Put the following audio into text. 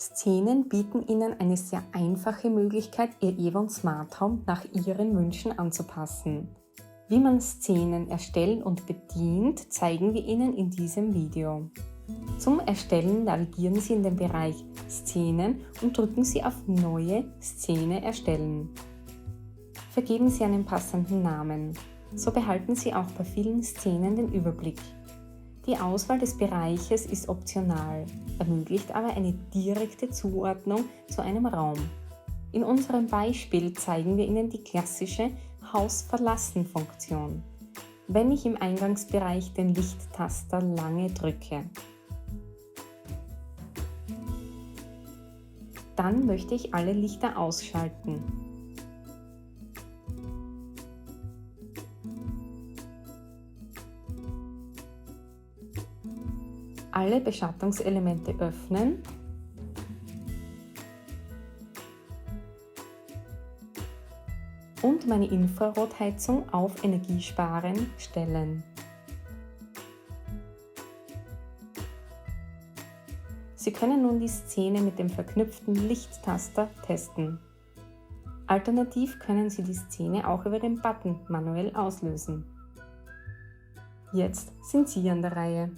Szenen bieten Ihnen eine sehr einfache Möglichkeit, Ihr Evon Smart Home nach Ihren Wünschen anzupassen. Wie man Szenen erstellt und bedient, zeigen wir Ihnen in diesem Video. Zum Erstellen navigieren Sie in den Bereich Szenen und drücken Sie auf Neue Szene erstellen. Vergeben Sie einen passenden Namen. So behalten Sie auch bei vielen Szenen den Überblick. Die Auswahl des Bereiches ist optional, ermöglicht aber eine direkte Zuordnung zu einem Raum. In unserem Beispiel zeigen wir Ihnen die klassische Haus-Verlassen-Funktion, wenn ich im Eingangsbereich den Lichttaster lange drücke. Dann möchte ich alle Lichter ausschalten. Alle Beschattungselemente öffnen und meine Infrarotheizung auf Energiesparen stellen. Sie können nun die Szene mit dem verknüpften Lichttaster testen. Alternativ können Sie die Szene auch über den Button manuell auslösen. Jetzt sind Sie an der Reihe.